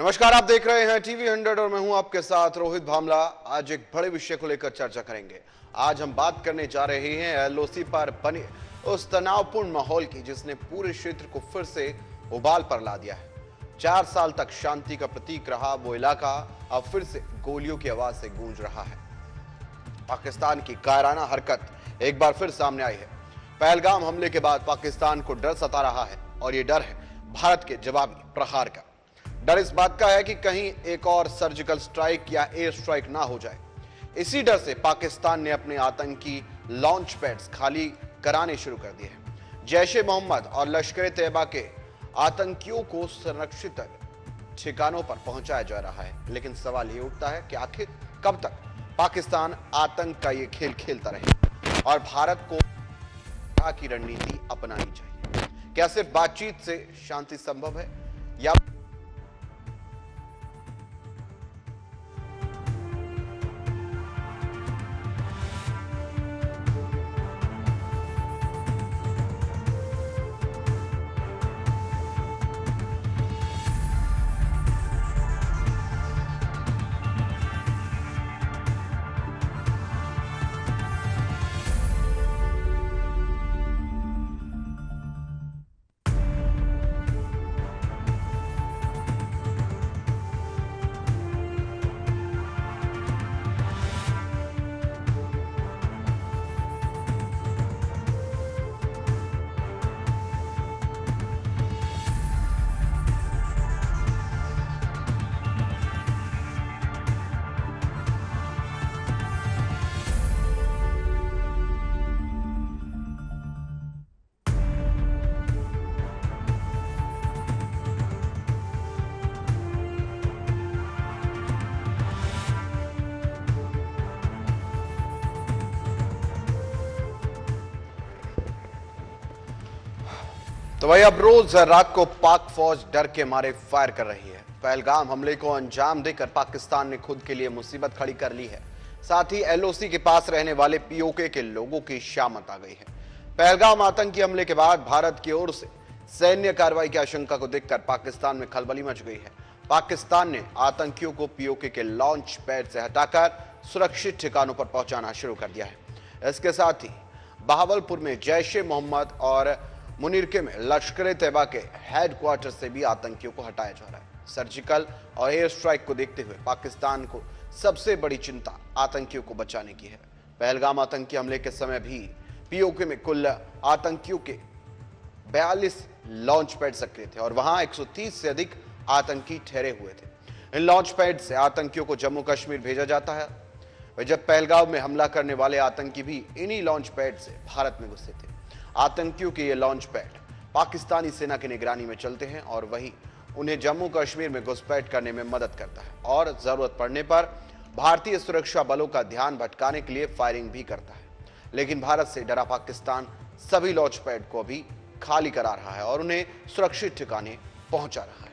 नमस्कार, आप देख रहे हैं टीवी 100 और मैं हूं आपके साथ रोहित भामला। आज एक बड़े विषय को लेकर चर्चा करेंगे। आज हम बात करने जा रहे हैं एलओसी पर बने उस तनावपूर्ण माहौल की जिसने पूरे क्षेत्र को फिर से उबाल पर ला दिया है। 4 साल तक शांति का प्रतीक रहा वो इलाका अब फिर से गोलियों की आवाज से गूंज रहा है। पाकिस्तान की कायराना हरकत एक बार फिर सामने आई है। पहलगाम हमले के बाद पाकिस्तान को डर सता रहा है और ये डर है भारत के जवाबी प्रहार का। डर इस बात का है कि कहीं एक और सर्जिकल स्ट्राइक या एयर स्ट्राइक ना हो जाए। इसी डर से पाकिस्तान ने अपने आतंकी लॉन्च पैड्स खाली कराने शुरू कर दिए हैं। जैश-ए-मोहम्मद और लश्कर-ए-तैयबा के आतंकियों को संरक्षित ठिकानों पर पहुंचाया जा रहा है, लेकिन सवाल ये उठता है कि आखिर कब तक पाकिस्तान आतंक का ये खेल खेलता रहे और भारत को की रणनीति अपनानी चाहिए। क्या सिर्फ बातचीत से शांति संभव है या तो भाई अब रोज रात को पाक फौज डर के मारे फायर कर रही है। पहलगाम हमले को अंजाम देकर पाकिस्तान ने खुद के लिए मुसीबत खड़ी कर ली है। साथ ही एलओसी के पास रहने वाले पीओके के लोगों की शामत आ गई है। पहलगाम आतंकी हमले के बाद भारत की ओर से सैन्य कार्रवाई की आशंका को देखकर पाकिस्तान में खलबली मच गई है। पाकिस्तान ने आतंकियों को पीओके के लॉन्च पैड से हटाकर सुरक्षित ठिकानों पर पहुंचाना शुरू कर दिया है। इसके साथ ही बहावलपुर में जैश-ए-मोहम्मद और मुनीरके में लश्कर-ए-तैयबा के हेडक्वार्टर से भी आतंकियों को हटाया जा रहा है। सर्जिकल और एयर स्ट्राइक को देखते हुए पाकिस्तान को सबसे बड़ी चिंता आतंकियों को बचाने की है। पहलगाम आतंकी हमले के समय भी पीओके में कुल आतंकियों के 42 लॉन्च पैड सक्रिय थे और वहां 130 से अधिक आतंकी ठहरे हुए थे। इन लॉन्च पैड से आतंकियों को जम्मू कश्मीर भेजा जाता है। जब पहलगाम में हमला करने वाले आतंकी भी इन्हीं लॉन्च पैड से भारत में घुसे थे। आतंकियों के ये लॉन्च पैड पाकिस्तानी सेना की निगरानी में चलते हैं और वही उन्हें जम्मू कश्मीर में घुसपैठ करने में मदद करता है और जरूरत पड़ने पर भारतीय सुरक्षा बलों का ध्यान भटकाने के लिए फायरिंग भी करता है। लेकिन भारत से डरा पाकिस्तान सभी लॉन्च पैड को अभी खाली करा रहा है और उन्हें सुरक्षित ठिकाने पहुंचा रहा है।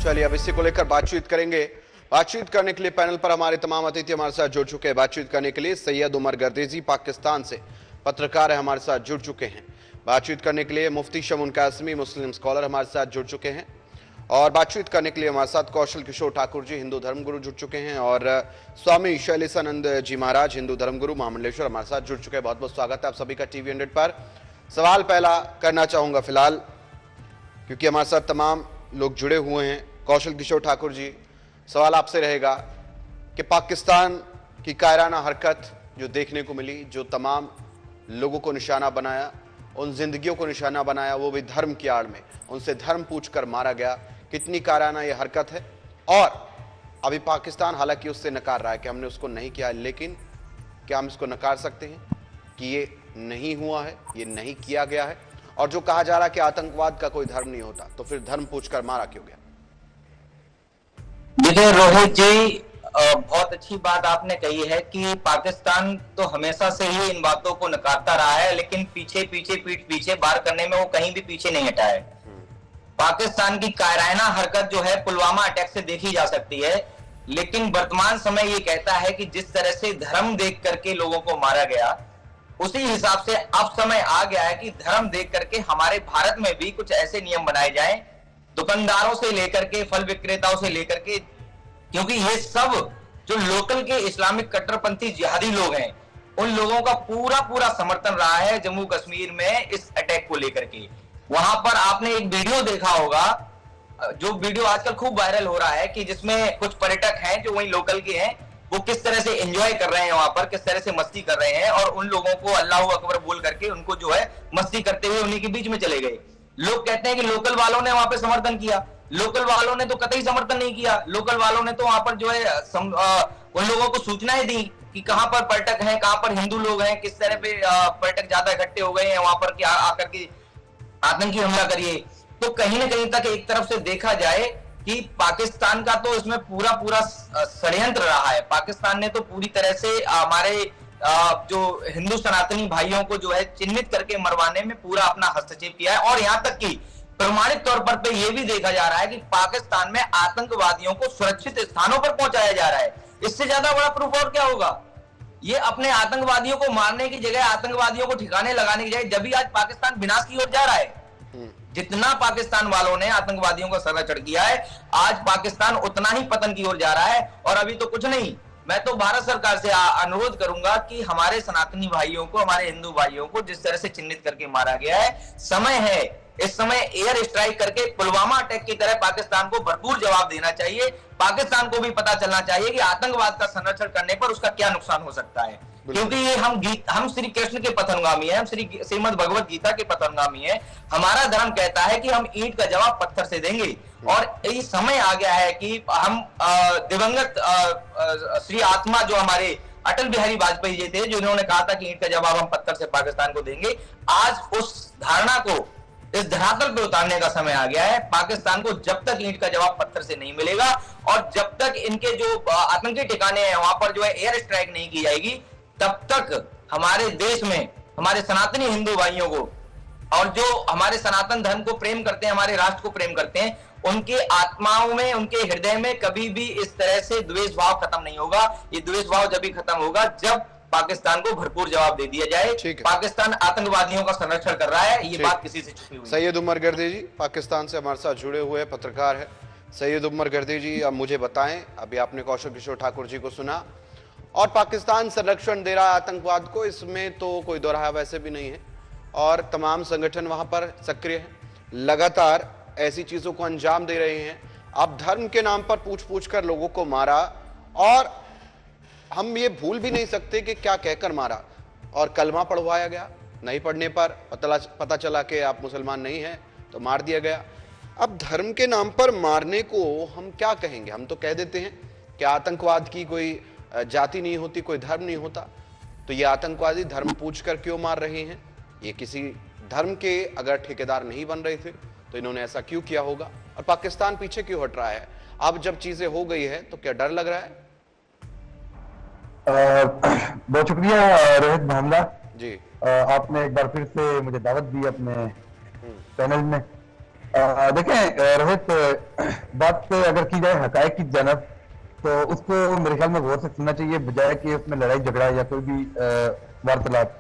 चलिए अब इसी को लेकर बातचीत करेंगे। बातचीत करने के लिए पैनल पर हमारे तमाम अतिथि हमारे साथ जुड़ चुके हैं। बातचीत करने के लिए सैयद उमर गर्देजी पाकिस्तान से पत्रकार है, हमारे साथ जुड़ चुके हैं। बातचीत करने के लिए मुफ्ती शमून कासमी मुस्लिम स्कॉलर हमारे साथ जुड़ चुके हैं और बातचीत करने के लिए हमारे साथ कौशल किशोर ठाकुर जी, हिंदू धर्मगुरु, जुड़ चुके हैं और स्वामी शैलेशानंद जी महाराज, हिंदू धर्मगुरु, महामंडलेश्वर, हमारे साथ जुड़ चुके हैं। बहुत बहुत स्वागत है आप सभी का टीवी 100 पर। सवाल पहला करना चाहूंगा फिलहाल, क्योंकि हमारे साथ तमाम लोग जुड़े हुए हैं। कौशल किशोर ठाकुर जी, सवाल आपसे रहेगा कि पाकिस्तान की कायराना हरकत जो देखने को मिली, जो तमाम लोगों को निशाना बनाया, उन जिंदगियों को निशाना बनाया, वो भी धर्म की आड़ में, उनसे धर्म पूछकर मारा गया, कितनी कायराना ये हरकत है। और अभी पाकिस्तान हालांकि उससे नकार रहा है कि हमने उसको नहीं किया, लेकिन क्या हम इसको नकार सकते हैं कि ये नहीं हुआ है, ये नहीं किया गया है? और जो कहा जा रहा है कि आतंकवाद का कोई धर्म नहीं होता, तो फिर धर्म पूछकर मारा क्यों गया? देखिए रोहित जी, बहुत अच्छी बात आपने कही है कि पाकिस्तान तो हमेशा से ही इन बातों को नकारता रहा है, लेकिन पीठ पीछे वार करने में वो कहीं भी पीछे नहीं हटा है। पाकिस्तान की कायराना हरकत जो है पुलवामा अटैक से देखी जा सकती है, लेकिन वर्तमान समय ये कहता है कि जिस तरह से धर्म देख करके लोगों को मारा गया, उसी हिसाब से अब समय आ गया है कि धर्म देख करके हमारे भारत में भी कुछ ऐसे नियम बनाए जाएं, दुकानदारों से लेकर के फल विक्रेताओं से लेकर के, क्योंकि ये सब जो लोकल के इस्लामिक कट्टरपंथी जिहादी लोग हैं, उन लोगों का पूरा समर्थन रहा है जम्मू कश्मीर में इस अटैक को लेकर के। वहां पर आपने एक वीडियो देखा होगा, जो वीडियो आजकल खूब वायरल हो रहा है, कि जिसमें कुछ पर्यटक हैं जो वहीं लोकल के हैं, वो किस तरह से एंजॉय कर रहे हैं, वहां पर किस तरह से मस्ती कर रहे हैं, और उन लोगों को अल्लाह अकबर बोल करके उनको जो है मस्ती करते हुए उन्हीं के बीच में चले गए। लोग कहते हैं कि लोकल वालों ने वहां पे समर्थन किया। लोकल वालों ने तो कतई समर्थन नहीं किया। लोकल वालों ने तो वहां पर जो है उन लोगों को सूचनाएं दी कि कहां पर पर्यटक हैं, कहां पर हिंदू लोग हैं, किस तरह पे पर्यटक ज्यादा इकट्ठे हो गए हैं वहां पर, क्या आकर के आतंकी हमला करिए। तो कहीं ना कहीं तक एक तरफ से देखा जाए कि पाकिस्तान का तो इसमें पूरा षड्यंत्र रहा है। पाकिस्तान ने तो पूरी तरह से हमारे जो हिंदू सनातनी भाइयों को जो है चिन्हित करके मरवाने में पूरा अपना हस्तक्षेप किया है, और यहां तक कि प्रमाणित तौर पर यह भी देखा जा रहा है कि पाकिस्तान में आतंकवादियों को सुरक्षित स्थानों पर पहुंचाया जा रहा है। इससे ज्यादा बड़ा प्रूफ और क्या होगा? ये अपने आतंकवादियों को मारने की जगह, आतंकवादियों को ठिकाने लगाने की जगह, जब भी आज पाकिस्तान विनाश की ओर जा रहा है, जितना पाकिस्तान वालों ने आतंकवादियों का संरक्षण किया है, आज पाकिस्तान उतना ही पतन की ओर जा रहा है। और अभी तो कुछ नहीं, मैं तो भारत सरकार से अनुरोध करूंगा कि हमारे सनातनी भाइयों को, हमारे हिंदू भाइयों को जिस तरह से चिन्हित करके मारा गया है, समय है इस समय एयर स्ट्राइक करके पुलवामा अटैक की तरह पाकिस्तान को भरपूर जवाब देना चाहिए। पाकिस्तान को भी पता चलना चाहिए कि आतंकवाद का संरक्षण करने पर उसका क्या नुकसान हो सकता है, क्योंकि ये हम श्री कृष्ण के पथगामी हैं, हम श्रीमद् भगवत गीता के पथगामी हैं। हमारा धर्म कहता है कि हम ईंट का जवाब पत्थर से देंगे, और ये समय आ गया है कि हम दिवंगत श्री आत्मा जो हमारे अटल बिहारी वाजपेयी जी थे, जिन्होंने कहा था कि ईंट का जवाब हम पत्थर से पाकिस्तान को देंगे, आज उस धारणा को इस धरातल पे उतारने का समय आ गया है। पाकिस्तान को जब तक ईंट का जवाब पत्थर से नहीं मिलेगा, और जब तक इनके जो आतंकी ठिकाने हैं वहां पर जो है एयर स्ट्राइक नहीं की जाएगी, तब तक हमारे देश में हमारे सनातनी हिंदू भाइयों को, और जो हमारे सनातन धर्म को प्रेम करते हैं, हमारे राष्ट्र को प्रेम करते हैं, उनके आत्माओं में, उनके हृदय में कभी भी इस तरह से द्वेष भाव खत्म नहीं होगा। ये द्वेष भाव जब भी खत्म होगा जब पाकिस्तान को भरपूर जवाब दे दिया जाए। पाकिस्तान आतंकवादियों का संरक्षण कर रहा है, ये बात किसी से छुपी हुई। सैयद उमर गर्दी जी पाकिस्तान से हमारे साथ जुड़े हुए पत्रकार है। सैयद उमर गर्दी जी, अब मुझे बताएं, अभी आपने कौशल किशोर ठाकुर जी को सुना, और पाकिस्तान संरक्षण दे रहा है आतंकवाद को, इसमें तो कोई दो राह वैसे भी नहीं है, और तमाम संगठन वहां पर सक्रिय हैं, लगातार ऐसी चीजों को अंजाम दे रहे हैं। अब धर्म के नाम पर पूछ कर लोगों को मारा, और हम ये भूल भी नहीं सकते कि क्या कहकर मारा, और कलमा पढ़वाया गया, नहीं पढ़ने पर पता चला कि आप मुसलमान नहीं हैं तो मार दिया गया। अब धर्म के नाम पर मारने को हम क्या कहेंगे? हम तो कह देते हैं कि आतंकवाद की कोई जाति नहीं होती, कोई धर्म नहीं होता, तो ये आतंकवादी धर्म पूछकर क्यों मार रहे हैं? ये किसी धर्म के अगर ठेकेदार नहीं बन रहे थे तो इन्होंने ऐसा क्यों किया होगा? और पाकिस्तान पीछे क्यों हट रहा है? अब जब चीजें हो गई है तो क्या डर लग रहा है? बहुत शुक्रिया रोहित मोहम्मदा जी, आपने एक बार फिर से मुझे दावत दी अपने पैनल में। देखें रोहित, बात अगर की जाए हकायक की जानब, तो उसको मेरे ख्याल में गौर से सुनना चाहिए, बजाय कि उसमें लड़ाई झगड़ा या कोई भी वार्तालाप।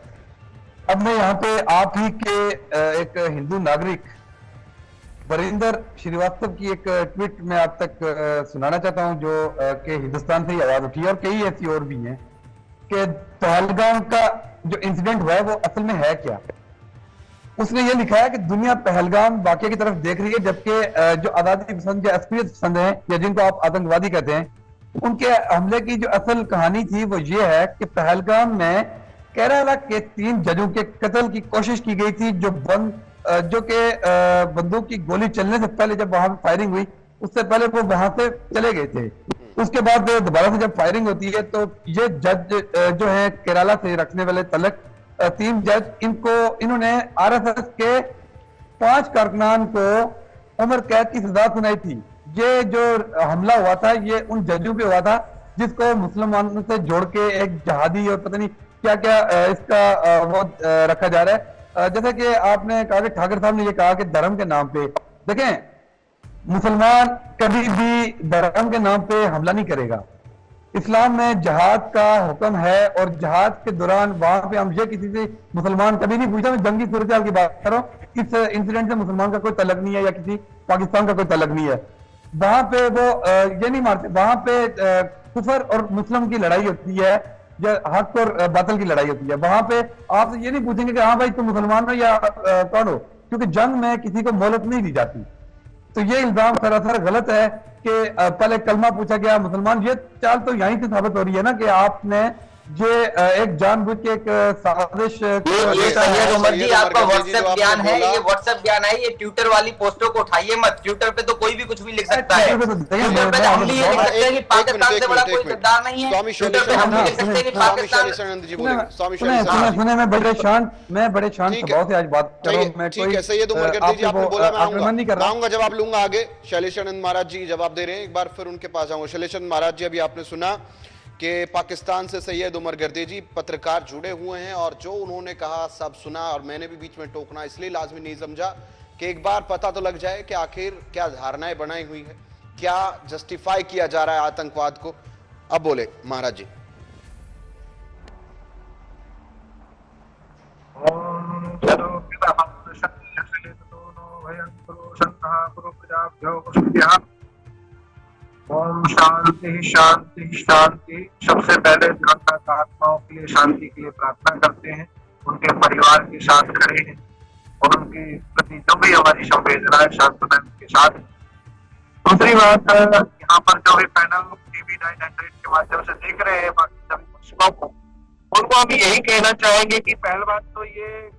अब मैं यहाँ पे आप ही के एक हिंदू नागरिक वरिंदर श्रीवास्तव की एक ट्वीट मैं आप तक सुनाना चाहता हूं, जो कि हिंदुस्तान से ही आवाज उठी है और कई ऐसी और भी हैं, कि पहलगाम का जो इंसिडेंट हुआ है वो असल में है क्या। उसने ये लिखा है कि दुनिया पहलगाम वाकये की तरफ देख रही है, जबकि जो आजादी पसंद या असलियत पसंद है या जिनको आप आतंकवादी कहते हैं, उनके हमले की जो असल कहानी थी वो ये है कि पहलगाम में केरला के 3 जजों के कत्ल की कोशिश की गई थी, जो कि बंदूक की गोली चलने से पहले जब वहां पर फायरिंग हुई उससे पहले वो वहां से चले गए थे। उसके बाद दोबारा से जब फायरिंग होती है तो ये जज जो है केरला से रखने वाले तलक 3 जज, इन्होंने आरएसएस के 5 कारकुनान को उम्र कैद की सजा सुनाई थी। ये जो हमला हुआ था ये उन जजों पे हुआ था जिसको मुसलमानों से जोड़ के एक जहादी और पता नहीं क्या क्या इसका वो रखा जा रहा है। जैसे कि आपने कहा कि ठाकर साहब ने ये कहा कि धर्म के नाम पे, देखें मुसलमान कभी भी धर्म के नाम पे हमला नहीं करेगा। इस्लाम में जहाद का हुक्म है और जहाद के दौरान वहां पे हम ये किसी से मुसलमान कभी नहीं पूछा, मैं जंगी सूरत की बात कर रहा हूँ, इस इंसिडेंट से मुसलमान का कोई तलक नहीं है या किसी पाकिस्तान का कोई तलक नहीं है। वहां पे वो ये नहीं मारते, वहां पे कुफर और मुस्लिम की लड़ाई होती है या हक और बातिल की लड़ाई होती है। वहां पे आप ये नहीं पूछेंगे कि हाँ भाई तुम मुसलमान हो या कौन हो, क्योंकि जंग में किसी को मोहलत नहीं दी जाती। तो ये इल्जाम सरासर गलत है कि पहले कलमा पूछा गया मुसलमान। ये चाल तो यहीं से साबित हो रही है ना कि आपने ये एक जानबूझ के एक साजिश। ये सैयद उमर जी आपका व्हाट्सएप ज्ञान है, ये व्हाट्सएप ज्ञान है, ये ट्विटर वाली पोस्टों को उठाइए मत। ट्विटर पे तो कोई भी कुछ भी लिख सकता है। ट्विटर पे हम ये लिख सकते हैं कि पाकिस्तान से बड़ा कोई गद्दार नहीं है। ट्विटर पे हम लिख सकते हैं कि पाकिस्तान। सुने मैं बड़े शांत स्वभाव से आज बात कर रहा हूं। मैं ठीक है सैयद उमर गर्दी जी, आपने बोला मैं आक्रमण नहीं कर रहा, आऊंगा जवाब लूंगा आगे। शैलेशानंद महाराज जी जवाब दे रहे हैं, एक बार फिर उनके पास आऊंगा। शैलेशानंद महाराज जी, अभी आपने सुना कि पाकिस्तान से सैयद उमर गर्दी जी पत्रकार जुड़े हुए हैं और जो उन्होंने कहा सब सुना, और मैंने भी बीच में टोकना इसलिए लाजमी नहीं समझा कि एक बार पता तो लग जाए कि आखिर क्या धारणाएं बनाई हुई है, क्या जस्टिफाई किया जा रहा है आतंकवाद को। अब बोले महाराज जी। ओम शांति शांति शांति। सबसे पहले आत्माओं के लिए शांति के लिए प्रार्थना करते हैं, उनके परिवार के साथ खड़े हैं और उनके प्रति जो भी हमारी संवेदना है शांतता के साथ। दूसरी बात, यहाँ पर जो भी पैनल टीवी 900 के माध्यम से देख रहे हैं बाकी सभी दर्शकों को, उनको हम यही कहना चाहेंगे कि पहली बात तो ये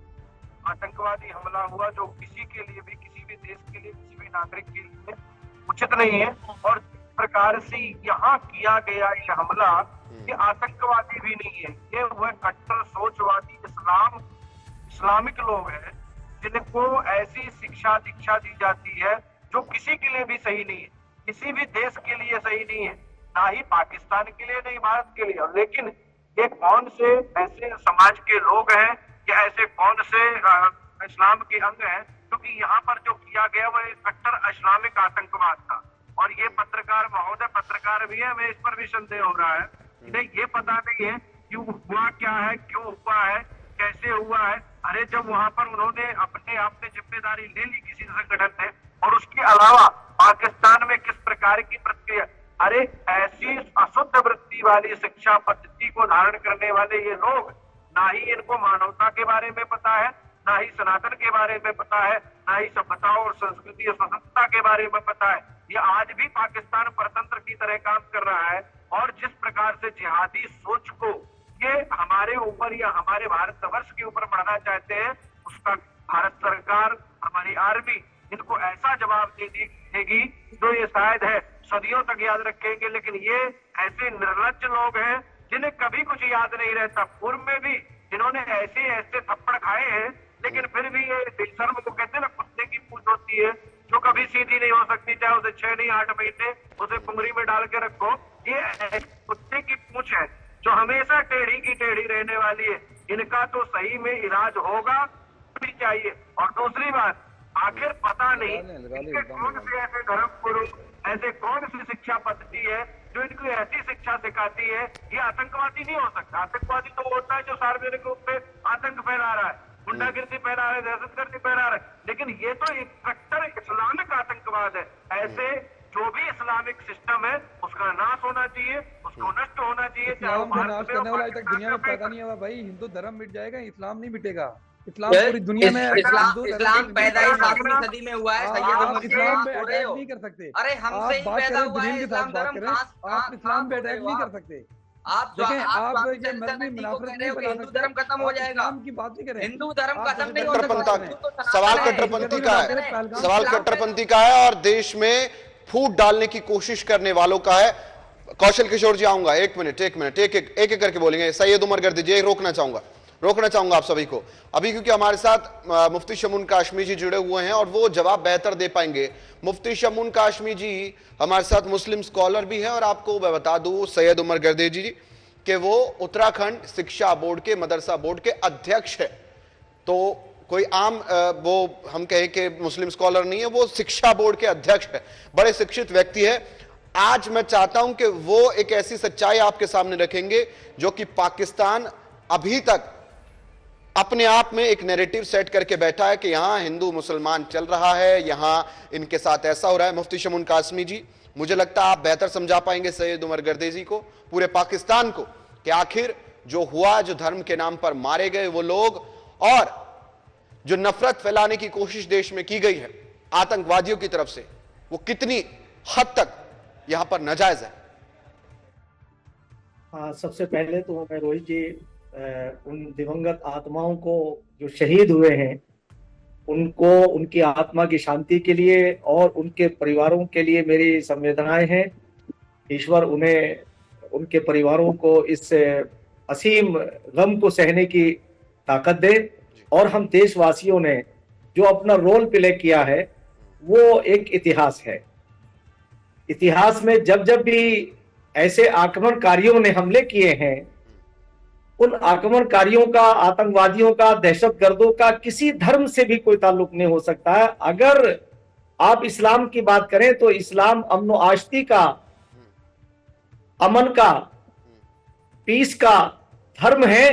आतंकवादी हमला हुआ जो किसी के लिए भी, किसी भी देश के लिए, किसी भी नागरिक के लिए उचित नहीं है। और प्रकार से यहाँ किया गया ये हमला ये आतंकवादी भी नहीं है, ये वह कट्टर सोचवादी इस्लामिक लोग हैं जिनको ऐसी शिक्षा दीक्षा दी जाती है जो किसी के लिए भी सही नहीं है, किसी भी देश के लिए सही नहीं है, ना ही पाकिस्तान के लिए, नहीं भारत के लिए। लेकिन ये कौन से ऐसे समाज के लोग हैं या ऐसे कौन से इस्लाम के अंग हैं, क्योंकि यहाँ पर जो किया गया वो एक कट्टर इस्लामिक आतंकवाद था। और ये पत्रकार महोदय पत्रकार भी है, हमें इस पर भी संदेह हो रहा है, इन्हें ये पता नहीं है क्यों हुआ, क्या है, क्यों हुआ है, कैसे हुआ है। अरे जब वहां पर उन्होंने अपने आप में जिम्मेदारी ले ली किसी संगठन ने, और उसके अलावा पाकिस्तान में किस प्रकार की प्रक्रिया, अरे ऐसी अशुद्ध वृत्ति वाली शिक्षा पद्धति को धारण करने वाले ये लोग, ना ही इनको मानवता के बारे में पता है, ना ही सनातन के बारे में पता है, ना ही सभ्यता और संस्कृति और स्वतंत्रता के बारे में पता है। ये आज भी पाकिस्तान परतंत्र की तरह काम कर रहा है। और जिस प्रकार से जिहादी सोच को ये हमारे ऊपर या हमारे भारतवर्ष के ऊपर बढ़ाना चाहते हैं, उसका भारत सरकार, हमारी आर्मी इनको ऐसा जवाब देगी जो ये शायद है सदियों तक याद रखेंगे। लेकिन ये ऐसे निर्लज्ज लोग हैं जिन्हें कभी कुछ याद नहीं रहता। पूर्व में भी इन्होंने ऐसे ऐसे थप्पड़ खाए हैं, लेकिन फिर भी ये बेशर्म को कहते हैं ना, कुत्ते की पूंछ होती है जो कभी सीधी नहीं हो सकती, चाहे उसे 6 नहीं 8 महीने उसे पुंगरी में डाल के रखो। ये कुत्ते की पूंछ है जो हमेशा टेढ़ी की टेढ़ी रहने वाली है। इनका तो सही में इलाज होगा भी चाहिए। और दूसरी बात, आखिर पता नहीं इनके कौन से ऐसे धर्म गुरु, ऐसे कौन सी शिक्षा पद्धति है जो इनको ऐसी शिक्षा सिखाती है। ये आतंकवादी नहीं हो सकता। आतंकवादी तो होता है जो सार्वजनिक रूप से आतंक फैला रहा है। गुंडागिर्दी फैला रहे, दहशतगर्दी फैला रहे, लेकिन ये तो एक कट्टर इस्लामिक आतंकवाद है। ऐसे जो भी इस्लामिक सिस्टम है उसका नाश होना चाहिए, उसको नष्ट होना चाहिए। इस्लाम का नाश करने वाला आज तक दुनिया में पैदा नहीं हुआ भाई। हिंदू धर्म मिट जाएगा, इस्लाम नहीं मिटेगा। इस्लाम पूरी दुनिया में इस्लाम पैदा ही 7वीं सदी में हुआ है। इस्लाम पे अटैक नहीं कर सकते। अरे हमसे ही पैदा हुआ है इस्लाम धर्म। आप इस्लाम पे अटैक नहीं कर सकते। आप ये मजहबी मुनाफरत कह रहे हो कि हिंदू धर्म खत्म हो जाएगा। की बात नहीं करें, हिंदू धर्म खत्म नहीं हो सकता। सवाल कट्टरपंथी का है, सवाल कट्टरपंथी का है और देश में फूट डालने की कोशिश करने वालों का है। कौशल किशोर जी आऊंगा, एक मिनट एक करके बोलेंगे। सैयद उमर गर्दी जी, रोकना चाहूंगा आप सभी को अभी, क्योंकि हमारे साथ मुफ्ती शमून काशमी जी जुड़े हुए हैं और वो जवाब बेहतर दे पाएंगे। मुफ्ती शमून काशमी जी हमारे साथ मुस्लिम स्कॉलर भी हैं और आपको मैं बता दूं सैयद उमर गर्दी जी कि वो उत्तराखंड शिक्षा बोर्ड के मदरसा बोर्ड के अध्यक्ष है। तो कोई आम वो हम कहे कि मुस्लिम स्कॉलर नहीं है, वो शिक्षा बोर्ड के अध्यक्ष है, बड़े शिक्षित व्यक्ति है। आज मैं चाहता हूं कि वो एक ऐसी सच्चाई आपके सामने रखेंगे जो कि पाकिस्तान अभी तक अपने आप में एक नैरेटिव सेट करके बैठा है कि यहां हिंदू मुसलमान चल रहा है, यहां इनके साथ ऐसा हो रहा है। मुफ्ती शमून कासमी जी, मुझे लगता है आप बेहतर समझा पाएंगे सैयद उमर गर्देजी को, पूरे पाकिस्तान को, कि आखिर जो हुआ, जो धर्म के नाम पर मारे गए वो लोग और जो नफरत फैलाने की कोशिश देश में की गई है आतंकवादियों की तरफ से, वो कितनी हद तक यहां पर नाजायज है। हाँ, सबसे पहले तो मैं रोहित जी उन दिवंगत आत्माओं को जो शहीद हुए हैं उनको, उनकी आत्मा की शांति के लिए और उनके परिवारों के लिए मेरी संवेदनाएं हैं। ईश्वर उन्हें, उनके परिवारों को इस असीम गम को सहने की ताकत दे। और हम देशवासियों ने जो अपना रोल प्ले किया है वो एक इतिहास है। इतिहास में जब जब भी ऐसे आक्रमणकारियों ने हमले किए हैं, उन आक्रमणकारियों का, आतंकवादियों का, दहशतगर्दों का किसी धर्म से भी कोई ताल्लुक नहीं हो सकता है। अगर आप इस्लाम की बात करें तो इस्लाम अमन और आश्ती का, अमन का, पीस का धर्म है।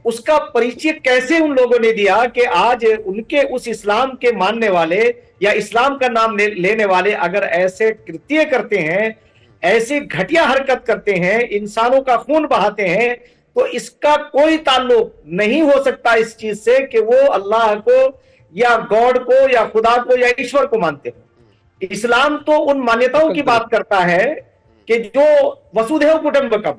उसका परिचय कैसे उन लोगों ने दिया कि आज उनके उस इस्लाम के मानने वाले या इस्लाम का नाम लेने वाले अगर ऐसे कृत्य करते हैं, ऐसी घटिया हरकत करते हैं, इंसानों का खून बहाते हैं, तो इसका कोई ताल्लुक नहीं हो सकता इस चीज से कि वो अल्लाह को या गॉड को या खुदा को या ईश्वर को मानते हैं। इस्लाम तो उन मान्यताओं की बात करता है कि जो वसुधैव कुटुंबकम,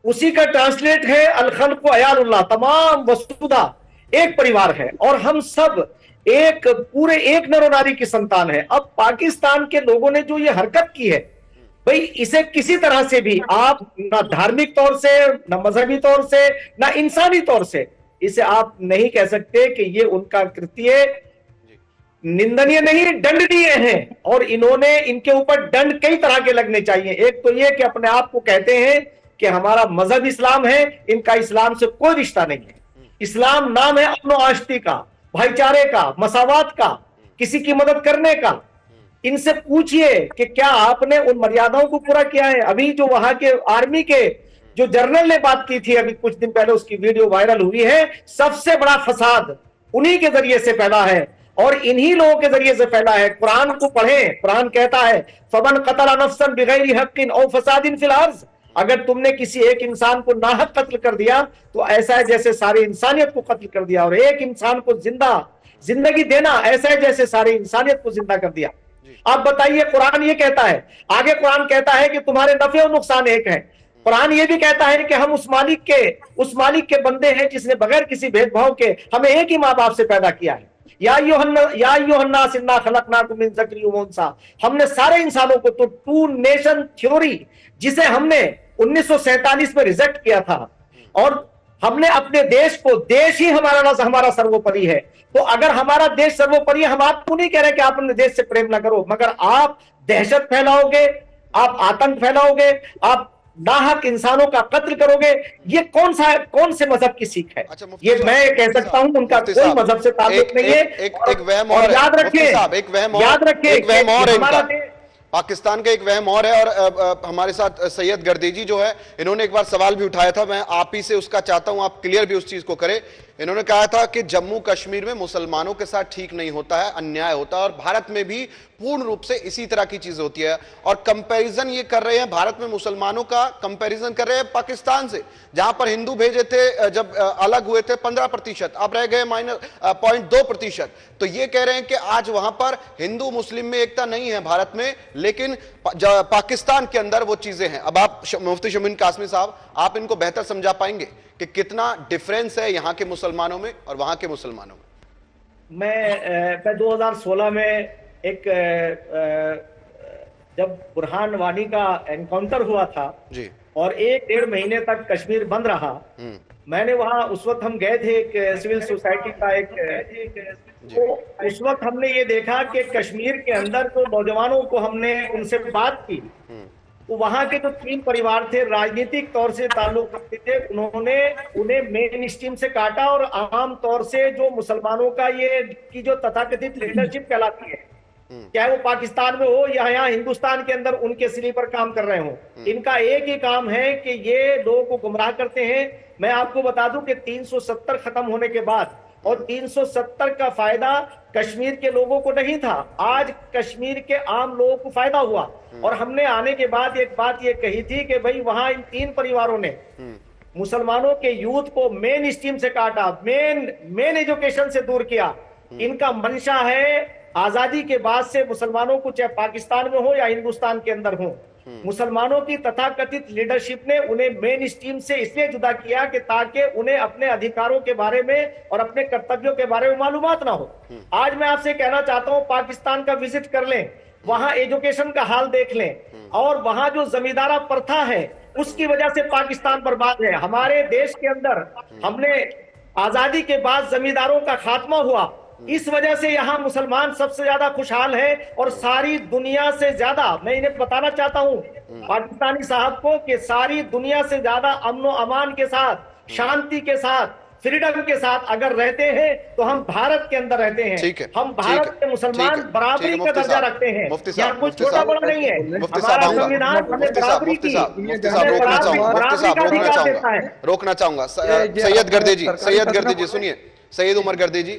उसी का ट्रांसलेट है अल खल्क़ु अयालुल्लाह, तमाम वसुधा एक परिवार है और हम सब एक पूरे एक नर नारी की संतान है। अब पाकिस्तान के लोगों ने जो ये हरकत की है भाई, इसे किसी तरह से भी आप ना धार्मिक तौर से, ना मजहबी तौर से, ना इंसानी तौर से इसे आप नहीं कह सकते कि ये उनका कृत्य निंदनीय नहीं, दंडनीय है। और इन्होंने, इनके ऊपर दंड कई तरह के लगने चाहिए। एक तो ये कि अपने आप को कहते हैं कि हमारा मजहब इस्लाम है, इनका इस्लाम से कोई रिश्ता नहीं है। इस्लाम नाम है अमन आश्ती का, भाईचारे का, मसावात का, किसी की मदद करने का। इनसे पूछिए कि क्या आपने उन मर्यादाओं को पूरा किया है। अभी जो वहां के आर्मी के जो जनरल ने बात की थी अभी कुछ दिन पहले, उसकी वीडियो वायरल हुई है। सबसे बड़ा फसाद उन्हीं के जरिए से फैला है और इन्हीं लोगों के जरिए से फैला है। कुरान को पढ़ें, कुरान कहता है फमन कतल नफ्सन बिगैरि हक्किन औ फसादिन फिल अर्ज़, अगर तुमने किसी एक इंसान को नाहक कत्ल कर दिया तो ऐसा है जैसे सारी इंसानियत को कत्ल कर दिया, और एक इंसान को जिंदगी देना ऐसा है जैसे सारी इंसानियत को जिंदा कर दिया। आप बताइए, कुरान ये कहता है, आगे कुरान कहता है कि तुम्हारे नफे और नुकसान एक है। कुरान ये भी कहता है कि हम उस मालिक के बंदे हैं जिसने बगैर किसी भेदभाव के हमें एक ही माँ बाप से पैदा किया है। या अय्युहन्नास इन्ना खलकनाकुम मिन ज़करिन व उन्सा, हमने सारे इंसानों को, तो टू नेशन थ्योरी जिसे हमने 1947 में रिजेक्ट किया था, और हमने अपने देश को, देश ही हमारा सर्वोपरि है। तो अगर हमारा देश सर्वोपरि है, हम आपको नहीं कह रहे कि आप अपने देश से प्रेम ना करो, मगर आप दहशत फैलाओगे, आप आतंक फैलाओगे, आप नाहक इंसानों का कत्ल करोगे, ये कौन से मजहब की सीख है? अच्छा, ये मैं कह सकता हूं उनका कोई मजहब से ताल्लुक नहीं है। एक वहम और याद रखें, पाकिस्तान का एक वहम और है, और हमारे साथ सैयद गर्देजी जो है, इन्होंने एक बार सवाल भी उठाया था, मैं आप ही से उसका चाहता हूं आप क्लियर भी उस चीज को करें। इन्होंने कहा था कि जम्मू कश्मीर में मुसलमानों के साथ ठीक नहीं होता है, अन्याय होता है, और भारत में भी पूर्ण रूप से इसी तरह की चीजें होती है। और कंपैरिजन ये कर रहे हैं, भारत में मुसलमानों का कंपैरिजन कर रहे हैं पाकिस्तान से, जहां पर हिंदू भेजे थे जब अलग हुए थे 15%, अब रह गए -0.2%। तो ये कह रहे हैं कि आज वहां पर हिंदू मुस्लिम में एकता नहीं है भारत में, लेकिन पाकिस्तान के अंदर वो चीजें हैं। अब आप मुफ्ती शमीन कासमी साहब, आप इनको बेहतर समझा पाएंगे कि कितना डिफरेंस है यहां के मुसलमानों में और वहां के मुसलमानों में। मैं 2016 में एक जब बुरहान वानी का एनकाउंटर हुआ था जी, और 1-1.5 महीने तक कश्मीर बंद रहा, मैंने वहां, उस वक्त हम गए थे एक सिविल सोसाइटी का तो उस वक्त हमने ये देखा कि कश्मीर के अंदर जो नौजवानों को हमने उनसे बात की, तो वहां के जो 3 परिवार थे राजनीतिक तौर से ताल्लुक रखते थे, उन्होंने उन्हें मेन स्ट्रीम से काटा, और आम तौर से जो मुसलमानों का ये की जो तथाकथित लीडरशिप कहलाती है, चाहे वो पाकिस्तान में हो या यहाँ हिंदुस्तान के अंदर उनके स्लीपर काम कर रहे हो, इनका एक ही काम है कि ये लोगों को गुमराह करते हैं। मैं आपको बता दूं कि 370 खत्म होने के बाद, और 370 का फायदा कश्मीर के लोगों को नहीं था, आज कश्मीर के आम लोगों को फायदा हुआ। और हमने आने के बाद एक बात ये कही थी कि भाई वहां इन 3 परिवारों ने मुसलमानों के यूथ को मेन स्ट्रीम से काटा, मेन एजुकेशन से दूर किया। इनका मंशा है आजादी के बाद से मुसलमानों को, चाहे पाकिस्तान में हो या हिंदुस्तान के अंदर हो, मुसलमानों की तथाकथित लीडरशिप ने उन्हें मेन स्ट्रीम से इसलिए जुदा किया कि ताकि उन्हें अपने अधिकारों के बारे में और अपने कर्तव्यों के बारे में मालूमात ना हो। आज मैं आपसे कहना चाहता हूं, पाकिस्तान का विजिट कर लें, वहां एजुकेशन का हाल देख लें, और वहां जो जमींदारा प्रथा है उसकी वजह से पाकिस्तान बर्बाद है। हमारे देश के अंदर हमने आजादी के बाद जमींदारों का खात्मा हुआ, इस वजह से यहाँ मुसलमान सबसे ज्यादा खुशहाल है, और सारी दुनिया से ज्यादा, मैं इन्हें बताना चाहता हूँ पाकिस्तानी साहब को, कि सारी दुनिया से ज्यादा अमन और अमान के साथ, शांति के साथ, फ्रीडम के साथ अगर रहते हैं तो हम भारत के अंदर रहते हैं। हम भारत के मुसलमान बराबरी का दर्जा रखते हैं, यहाँ कुछ छोटा बड़ा नहीं है। हमारा संविधान हमें बराबरी की, रोकना चाहूंगा सैयद गर्देजी सुनिए, सैयद उमर गर्देजी,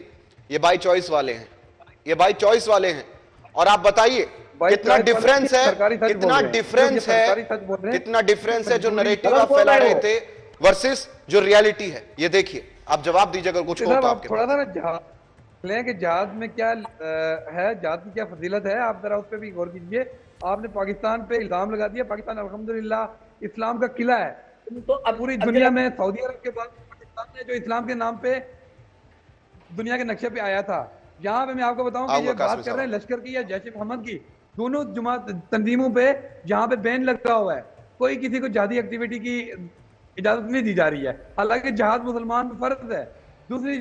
ये बाई चॉइस वाले हैं, ये बाई चॉइस वाले हैं, और आप बताइए कितना डिफरेंस है, कितना डिफरेंस है, कितना डिफरेंस है जो नैरेटिव आप फैला रहे थे वर्सेस जो रियलिटी है। ये देखिए, आप जवाब दीजिए अगर कुछ हो तो आपके थोड़ा सा ना लें कि जहाज में क्या है, जहाज की क्या फजीलत है, आप जरा उस पर भी गौर कीजिए। आपने पाकिस्तान पे इल्जाम लगा दिया, पाकिस्तान अल्हम्दुलिल्लाह इस्लाम का किला है, तो अब पूरी दुनिया में सऊदी अरब के बाद पाकिस्तान ने जो इस्लाम के नाम पे दुनिया के नक्शे पे आया था, यहाँ पे मैं आपको बताऊं कि ये बात कर रहे हैं लश्कर की या जैश मोहम्मद की, दोनों जमात तंजीमों पे जहाँ पे बैन लगा हुआ है, कोई किसी को जिहादी एक्टिविटी की इजाजत नहीं दी जा रही है। हालांकि जहाद मुसलमान पर फर्ज है। दूसरी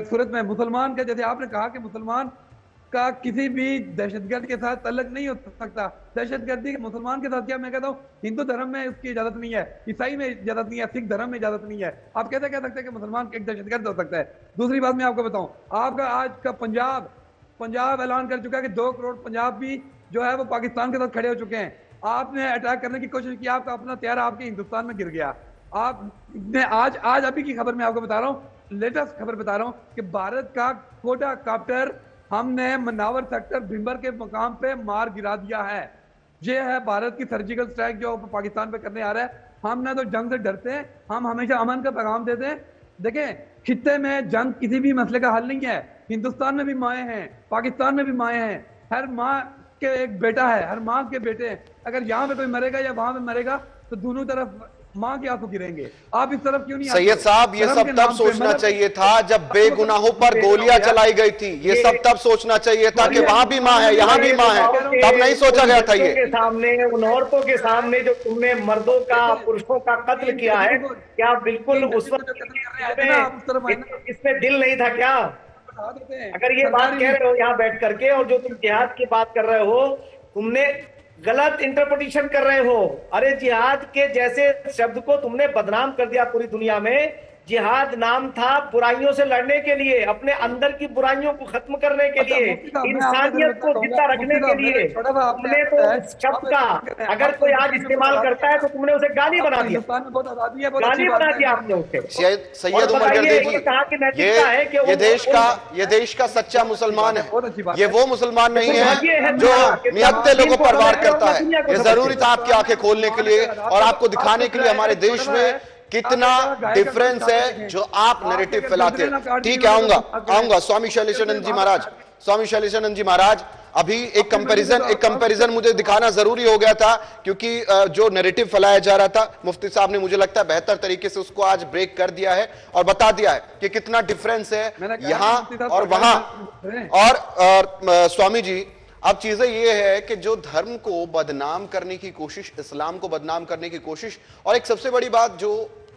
सूरत में मुसलमान का, जैसे आपने कहा कि मुसलमान का किसी भी दहशतगर्द के साथ तल्लुक नहीं हो सकता, दहशतगर्दी मुसलमान के साथ क्या, मैं कहता हूँ हिंदू धर्म में उसकी इजाजत नहीं है, ईसाई में इजाजत नहीं है, सिख धर्म में इजाजत नहीं है। आप कैसे कह सकते हैं कि मुसलमान एक दहशतगर्द हो सकता है? दूसरी बात मैं आपको बताऊं, आपका आज का पंजाब ऐलान कर चुका है कि 2 करोड़ पंजाबी जो है वो पाकिस्तान के साथ खड़े हो चुके हैं। आपने अटैक करने की कोशिश की, आपका अपना तैयारा आपके हिंदुस्तान में गिर गया। आपने आज अभी की खबर मैं आपको बता रहा हूँ, लेटेस्ट खबर बता रहा हूँ कि भारत का कोटा कॉप्टर हमने मनावर सेक्टर भिंबर के मकाम पे मार गिरा दिया है। ये है भारत की सर्जिकल स्ट्राइक जो पाकिस्तान पे करने आ रहा है। हम ना तो जंग से डरते हैं, हम हमेशा अमन का पैगाम देते हैं। देखें, खित्ते में जंग किसी भी मसले का हल नहीं है। हिंदुस्तान में भी माएँ हैं, पाकिस्तान में भी माएँ हैं, हर माँ के एक बेटा है, हर माँ के बेटे हैं। अगर यहाँ पे कोई मरेगा या वहां पे मरेगा तो दोनों तरफ माँ के आंसू गिरेंगे। आप इस तरफ क्यों नहीं? सैयद साहब, ये सब तब सोचना चाहिए था जब बेगुनाहों पर गोलियां चलाई गई थी। ये सब तब सोचना चाहिए था कि वहां भी माँ है, यहाँ भी माँ है, तब नहीं सोचा गया था ये। सामने उन औरतों के सामने जो तुमने मर्दों का, पुरुषों का कत्ल किया है, क्या बिल्कुल उस वक्त इसमें दिल नहीं था क्या? अगर ये बात कह रहे हो यहाँ बैठ करके, और जो तुम जिहाद की बात कर रहे हो, तुमने गलत इंटरप्रिटेशन कर रहे हो। अरे जिहाद के जैसे शब्द को तुमने बदनाम कर दिया पूरी दुनिया में। जिहाद नाम था बुराइयों से लड़ने के लिए, अपने अंदर की बुराइयों को खत्म करने के लिए, इंसानियत को जिंदा रखने के लिए। तुमने तो इस शब्द का अगर कोई आज इस्तेमाल करता है तो तुमने उसे गाली बना दिया, गाली बना दिया आपने उसे। सैयद उमर गर्दी जी, ये देश का सच्चा मुसलमान है, ये वो मुसलमान नहीं है जो निहत्ते लोगों पर वार करता है। ये जरूरी था आपकी आंखें खोलने के लिए और आपको दिखाने के लिए हमारे देश में कितना डिफरेंस है जो आप नैरेटिव फैलाते हैं। ठीक है, आऊंगा स्वामी शैलेशानंद जी महाराज। स्वामी शैलेशानंद जी महाराज, अभी एक कंपैरिजन मुझे दिखाना जरूरी हो गया था, क्योंकि जो नैरेटिव फैलाया जा रहा था मुफ्ती साहब ने मुझे लगता है बेहतर तरीके से उसको आज ब्रेक कर दिया है और बता दिया है कि कितना डिफरेंस है यहां और वहां। और स्वामी जी, अब चीजें ये है कि जो धर्म को बदनाम करने की कोशिश, इस्लाम को बदनाम करने की कोशिश, और एक सबसे बड़ी बात जो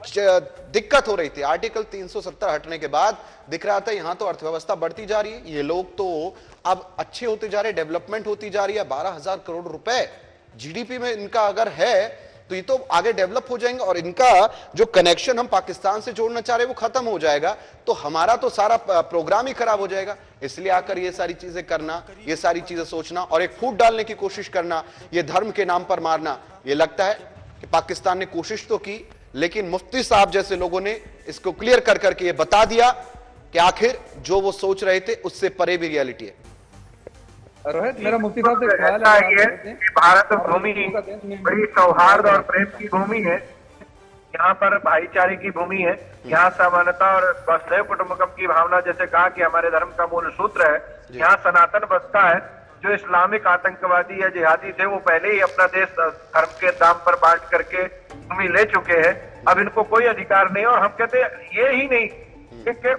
दिक्कत हो रही थी आर्टिकल 370 हटने के बाद दिख रहा था, यहां तो अर्थव्यवस्था बढ़ती जा रही है, ये लोग तो अब अच्छे होते जा रहे, डेवलपमेंट होती जा रही है। 12,000 करोड़ रुपए जीडीपी में इनका अगर है तो ये तो आगे डेवलप हो जाएंगे और इनका जो कनेक्शन हम पाकिस्तान से जोड़ना चाह रहे हैं वो खत्म हो जाएगा, तो हमारा तो सारा प्रोग्राम ही खराब हो जाएगा। इसलिए आकर ये सारी चीजें करना, ये सारी चीजें सोचना और एक फूट डालने की कोशिश करना, ये धर्म के नाम पर मारना, ये लगता है कि पाकिस्तान ने कोशिश तो की, लेकिन मुफ्ती साहब जैसे लोगों ने इसको क्लियर कर करके ये बता दिया कि आखिर जो वो सोच रहे थे उससे परे भी रियलिटी है। रोहित, मेरा मुफ्ती साहब से ख्याल है कि भारत भूमि बड़ी सौहार्द और प्रेम की भूमि है, यहाँ पर भाईचारे की भूमि है, यहाँ समानता और वसुधैव कुटुंबकम की भावना, जैसे कहा कि हमारे धर्म का मूल सूत्र है, यहाँ सनातन बसता है। जो इस्लामिक आतंकवादी या जिहादी थे वो पहले ही अपना देश धर्म के दाम पर बांट करके भूमि ले चुके हैं, अब इनको कोई अधिकार नहीं। और हम कहते ये ही नहीं कि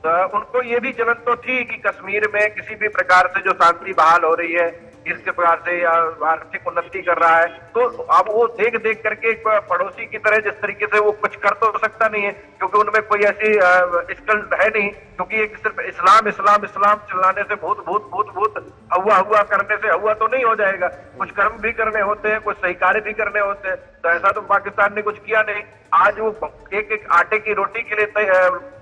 उनको ये भी जलन तो थी कि कश्मीर में किसी भी प्रकार से जो शांति बहाल हो रही है, इस प्रकार से या आर्थिक उन्नति कर रहा है, तो अब वो देख देख करके एक पड़ोसी की तरह जिस तरीके से वो कुछ कर तो सकता नहीं है, क्योंकि उनमें कोई ऐसी स्किल है नहीं, क्योंकि एक सिर्फ इस्लाम इस्लाम इस्लाम चिल्लाने से भूत भूत भूत भूत हुआ हुआ करने से हुआ तो नहीं हो जाएगा, कुछ कर्म भी करने होते हैं, कुछ सही कार्य भी करने होते हैं। तो ऐसा तो पाकिस्तान ने कुछ किया नहीं। आज वो एक एक आटे की रोटी के लिए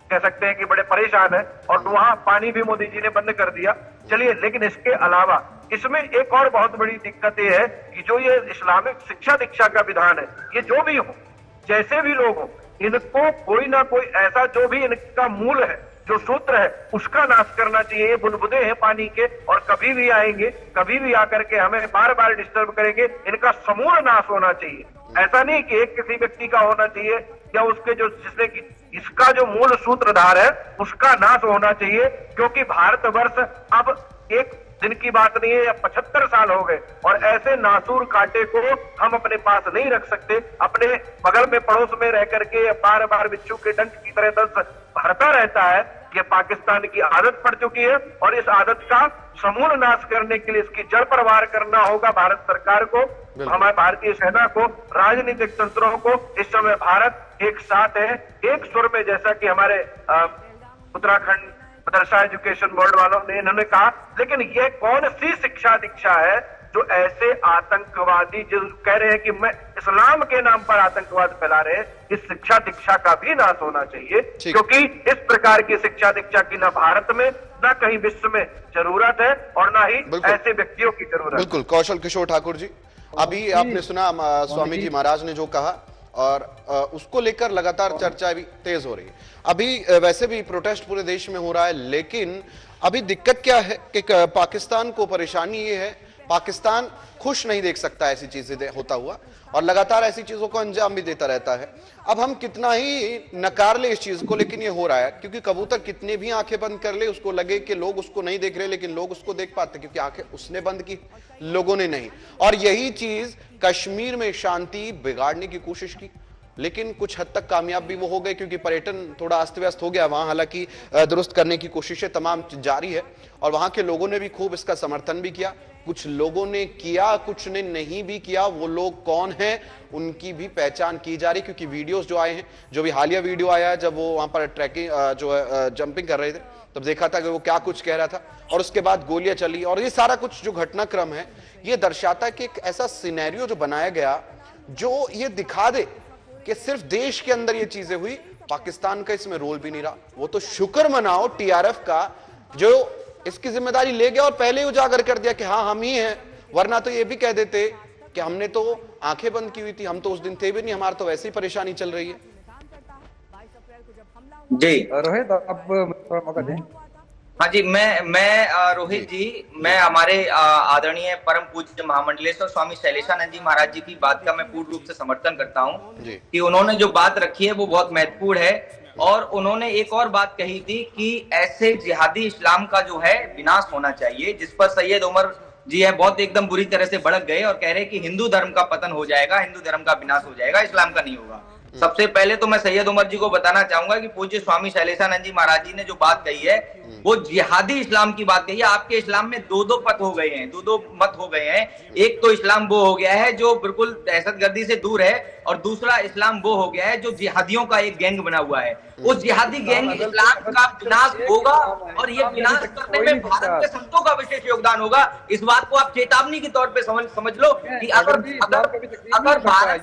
कह सकते हैं कि बड़े परेशान है, और वहां पानी भी मोदी जी ने बंद कर दिया। चलिए, लेकिन इसके अलावा इसमें एक और बहुत बड़ी दिक्कत ये है कि जो ये इस्लामिक शिक्षा दीक्षा का विधान है, ये जो भी हो, जैसे भी लोग हो, इनको कोई ना कोई ऐसा जो भी इनका मूल है, जो सूत्र है, उसका नाश करना चाहिए। ये बुलबुले हैं पानी के और कभी भी आएंगे, कभी भी आकर के हमें बार बार डिस्टर्ब करेंगे, इनका समूल नाश होना चाहिए। ऐसा नहीं कि एक किसी व्यक्ति का होना चाहिए या उसके जो जिसने की इसका जो मूल सूत्रधार है उसका नाश होना चाहिए, क्योंकि भारतवर्ष अब एक दिन की बात नहीं है, या 75 साल हो गए, और ऐसे नासूर कांटे को हम अपने पास नहीं रख सकते। अपने बगल में पड़ोस में रह करके बार बार बिच्छू के डंक की तरह दर्द भरता रहता है, ये पाकिस्तान की आदत पड़ चुकी है, और इस आदत का समूल नाश करने के लिए इसकी जड़ पर वार करना होगा भारत सरकार को, हमारे भारतीय सेना को, राजनीतिक तंत्रों को। इस समय भारत एक साथ है, एक सुर में, जैसा कि हमारे उत्तराखंड मदरसा एजुकेशन बोर्ड वालों ने इन्होंने कहा। लेकिन ये कौन सी शिक्षा दीक्षा है जो ऐसे आतंकवादी जो कह रहे हैं कि मैं इस्लाम के नाम पर आतंकवाद फैला रहे हैं, इस शिक्षा दीक्षा का भी नाश होना चाहिए, क्योंकि इस प्रकार की शिक्षा दीक्षा की ना भारत में ना कहीं विश्व में जरूरत है, और ना ही ऐसे व्यक्तियों की जरूरत। बिल्कुल। कौशल किशोर ठाकुर जी, अभी आपने सुना स्वामी जी महाराज ने जो कहा, और उसको लेकर लगातार चर्चा भी तेज हो रही है। अभी वैसे भी प्रोटेस्ट पूरे देश में हो रहा है, लेकिन अभी दिक्कत क्या है कि पाकिस्तान को परेशानी ये है, पाकिस्तान खुश नहीं देख सकता ऐसी चीजें होता हुआ, और लगातार ऐसी चीजों को अंजाम भी देता रहता है। अब हम कितना ही नकार ले इस चीज को, लेकिन ये हो रहा है, क्योंकि कबूतर कितने भी आंखें बंद कर ले, उसको लगे कि लोग उसको नहीं देख रहे, लेकिन लोग उसको देख पाते, क्योंकि आंखें उसने बंद की, लोगों ने नहीं। और यही चीज कश्मीर में शांति बिगाड़ने की कोशिश की, लेकिन कुछ हद तक कामयाब भी वो हो गए, क्योंकि पर्यटन थोड़ा अस्त व्यस्त हो गया वहां। हालांकि दुरुस्त करने की कोशिशें तमाम जारी है, और वहां के लोगों ने भी खूब इसका समर्थन भी किया। कुछ लोगों ने किया, कुछ ने नहीं भी किया। वो लोग कौन हैं उनकी भी पहचान की जा रही, क्योंकि वीडियोस जो आए हैं, जो भी हालिया वीडियो आया है जब वो वहां पर ट्रैकिंग जो है जंपिंग कर रहे थे, तब देखा था कि वो क्या कुछ कह रहा था, और उसके बाद गोलियां चली, और ये सारा कुछ जो घटनाक्रम है ये दर्शाता है कि एक ऐसा सिनेरियो जो बनाया गया जो ये दिखा दे कि सिर्फ देश के अंदर ये चीजें हुई, पाकिस्तान का इसमें रोल भी नहीं रहा। वो तो शुक्र मनाओ टीआरएफ का जो इसकी जिम्मेदारी ले गया और पहले ही उजागर कर दिया कि हाँ हम ही हैं, वरना तो ये भी कह देते कि हमने तो आंखें बंद की हुई थी, हम तो उस दिन थे भी नहीं, हमारा तो वैसे ही परेशानी चल रही है। जी रोहित आप मौका दें। हाँ जी, मैं रोहित जी, मैं हमारे आदरणीय परम पूज्य महामंडलेश्वर स्वामी शैलेशानंद जी महाराज जी की बात का मैं पूर्ण रूप से समर्थन करता हूँ कि उन्होंने जो बात रखी है वो बहुत महत्वपूर्ण है। और उन्होंने एक और बात कही थी कि ऐसे जिहादी इस्लाम का जो है विनाश होना चाहिए, जिस पर सैयद उमर जी है बहुत एकदम बुरी तरह से भड़क गए और कह रहे कि हिंदू धर्म का पतन हो जाएगा, हिंदू धर्म का विनाश हो जाएगा, इस्लाम का नहीं होगा। सबसे पहले तो मैं सैयद उमर जी को बताना चाहूंगा कि पूज्य स्वामी शैलेशानंद जी महाराज जी ने जो बात कही है वो जिहादी इस्लाम की बात कही है। आपके इस्लाम में दो पथ हो गए हैं, दो मत हो गए हैं। एक तो इस्लाम वो हो गया है जो बिल्कुल दहशतगर्दी से दूर है, और दूसरा इस्लाम वो हो गया है जो जिहादियों का एक गैंग बना हुआ है। उस जिहादी गैंग इस्लाम का विनाश होगा, और ये विनाश करने में भारत के संतों का विशेष योगदान होगा। इस बात को आप चेतावनी के तौर पे समझ लो कि अगर भारत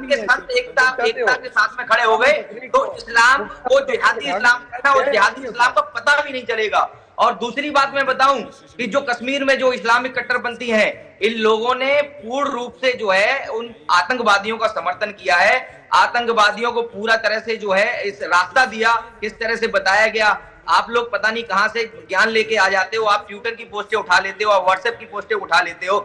के संत एकता के साथ में खड़े हो गए तो इस्लाम को जिहादी इस्लाम कहना, और जिहादी इस्लाम का पता भी नहीं चलेगा। और दूसरी बात मैं बताऊं कि जो कश्मीर में जो इस्लामिक कट्टरपंथी हैं, इन लोगों ने पूर्ण रूप से जो है उन आतंकवादियों का समर्थन किया है। आतंकवादियों को पूरा तरह से जो है इस रास्ता दिया, किस तरह से बताया गया। आप लोग पता नहीं कहां से ज्ञान लेके आ जाते हो, आप ट्विटर की पोस्टें उठा लेते हो, आप व्हाट्सएप की पोस्टें उठा लेते हो।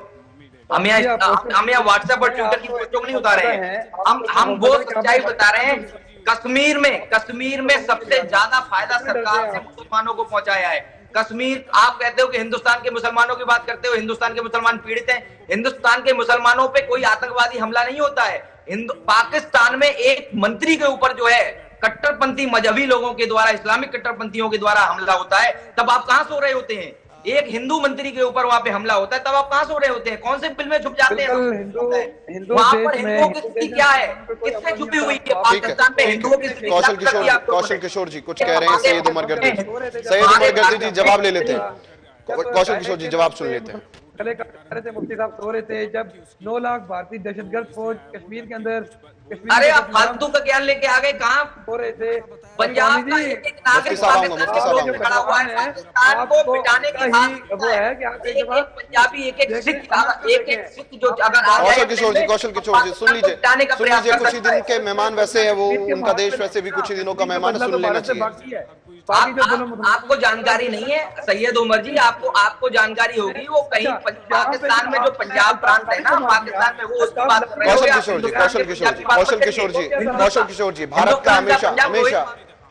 हम यहाँ व्हाट्सएप और ट्विटर की पोस्टों को नहीं उतार रहे हैं, हम वो सच्चाई बता रहे हैं। कश्मीर में सबसे ज्यादा फायदा सरकार से मुसलमानों को पहुंचाया है। कश्मीर, आप कहते हो कि हिंदुस्तान के मुसलमानों की बात करते हो, हिंदुस्तान के मुसलमान पीड़ित हैं। हिंदुस्तान के मुसलमानों पे कोई आतंकवादी हमला नहीं होता है। पाकिस्तान में एक मंत्री के ऊपर जो है कट्टरपंथी मजहबी लोगों के द्वारा, इस्लामिक कट्टरपंथियों के द्वारा हमला होता है, तब आप कहां सो रहे होते हैं? एक हिंदू मंत्री के ऊपर वहां पे हमला होता है, तब आप कहां सो रहे होते हैं? कौन से फिल्म में छुप जाते हैं? वहां पर हिंदुओं की स्थिति क्या है, किससे छुपी हुई है? पाकिस्तान में हिंदुओं की स्थिति। कौशल किशोर जी कुछ कह रहे हैं, सैयद उमर गर्दी जी जवाब ले लेते हैं। कौशल किशोर जी जवाब सुन लेते हैं। मुफ्ती साहब सो रहे थे जब 9 लाख भारतीय दहशतगर्द फौज कश्मीर के अंदर। अरे आप फालतू का ज्ञान लेके आ गए, कहाँ हो रहे थे? पंजाब का एक नागरिक खड़ा हुआ है, पाकिस्तान को मिटाने की बात वो है कि आप पंजाबी एक सिख जो अगर कौशल किशोर जी सुन लीजिए, कुछ ही दिन के मेहमान वैसे है वो, उनका देश वैसे भी कुछ ही दिनों का मेहमान, सुन लेना चाहिए। आपको जानकारी नहीं है सैयद उमर जी, आपको जानकारी होगी। वो कहीं पाकिस्तान में जो पंजाब प्रांत है ना, पाकिस्तान में वो उसकी बात कर रहे हैं। कौशल किशोर जी, भारत का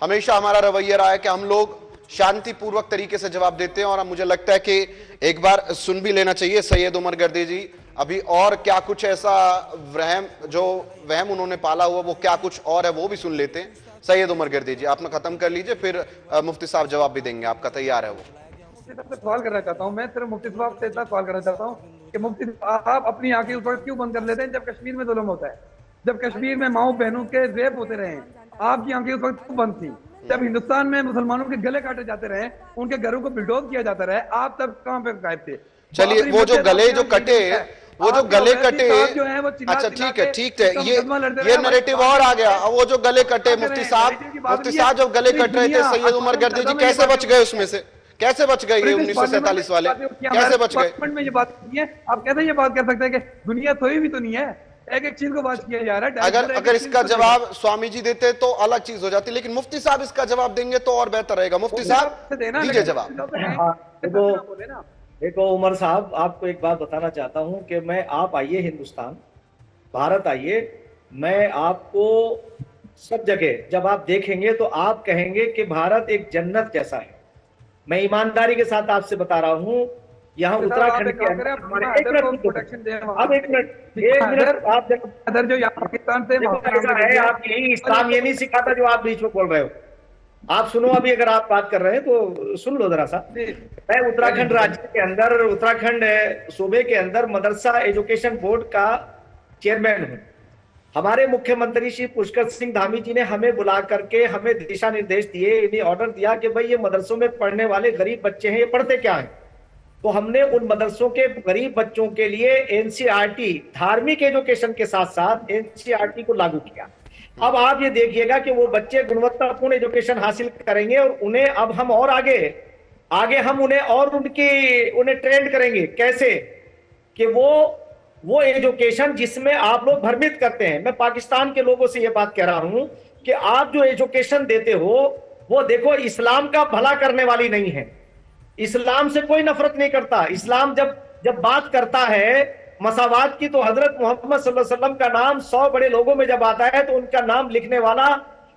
हमेशा हमारा रवैया रहा है कि हम लोग शांतिपूर्वक तरीके से जवाब देते हैं, और मुझे लगता है कि एक बार सुन भी लेना चाहिए सैयद उमर गर्दी जी। अभी और क्या कुछ ऐसा वहम उन्होंने पाला हुआ, वो क्या कुछ और है वो भी सुन लेते हैं। सैयद उमर गर्दी जी आपने खत्म कर लीजिए, फिर मुफ्ती साहब जवाब भी देंगे, आपका तैयार है वो। मुफ्ती साहब से सवाल करना चाहता हूँ मैं, सिर्फ मुफ्ती साहब से इतना सवाल करना चाहता हूँ कि मुफ्ती आप अपनी आंखें उस वक्त क्यों बंद कर लेते हैं जब कश्मीर में जुल्म होता है? जब कश्मीर में माओ बहनों के रेप होते रहे, आपकी आंखें उस वक्त क्यों बंद थी? जब हिंदुस्तान में मुसलमानों के गले काटे जाते रहे, उनके घरों को बुलडोज किया जाता रहा, आप तब कहां पे गायब थे? चलिए वो जो गले कटे अच्छा ठीक है, ये नैरेटिव और आ गया। वो जो गले कटे मुफ्ती साहब जब गले कट रहे थे सैयद उमर गर्दी जी, कैसे बच गए उसमें से? कैसे बच गए ये 1947 वाले, कैसे बच गए? में ये बात नहीं है, आप कैसे ये बात कर सकते हैं कि दुनिया थोड़ी भी तो नहीं है, एक चीज को बात किया जा रहा है। अगर इसका जवाब स्वामी जी देते तो अलग चीज हो जाती, लेकिन मुफ्ती साहब इसका जवाब देंगे तो और बेहतर रहेगा। मुफ्ती साहब दीजिए जवाब। देखो उमर साहब, आपको एक बात बताना चाहता हूं कि आप आइए हिंदुस्तान, भारत आइए, मैं आपको सब जगह जब आप देखेंगे तो आप कहेंगे कि भारत एक जन्नत जैसा है। मैं ईमानदारी के साथ आपसे बता रहा हूं, यहाँ उत्तराखंड के अंदर आप यही इस्लाम ये नहीं सिखाता जो आप बीच में बोल रहे हो। आप सुनो, अभी अगर आप बात कर रहे हैं तो सुन लो जरा सा। मैं उत्तराखंड राज्य के अंदर, उत्तराखंड सूबे के अंदर मदरसा एजुकेशन बोर्ड का चेयरमैन हूं। हमारे मुख्यमंत्री श्री पुष्कर सिंह धामी जी ने हमें बुला करके हमें दिशा निर्देश दिए, इन्हें ऑर्डर दिया कि भाई ये मदरसों में पढ़ने वाले गरीब बच्चे हैं, ये पढ़ते क्या है? तो हमने उन मदरसों के गरीब बच्चों के लिए एनसीईआरटी, धार्मिक एजुकेशन के साथ साथ एनसीईआरटी को लागू किया। अब आप ये देखिएगा कि वो बच्चे गुणवत्तापूर्ण एजुकेशन हासिल करेंगे और उन्हें अब हम और आगे हम उन्हें और उन्हें ट्रेंड करेंगे। कैसे? कि वो एजुकेशन जिसमें आप लोग भ्रमित करते हैं। मैं पाकिस्तान के लोगों से ये बात कह रहा हूं कि आप जो एजुकेशन देते हो वो देखो इस्लाम का भला करने वाली नहीं है। इस्लाम से कोई नफरत नहीं करता। इस्लाम जब बात करता है मसावात की, तो हजरत मोहम्मद सल्लल्लाहु अलैहि वसल्लम का नाम 100 बड़े लोगों में जब आता है तो उनका नाम लिखने वाला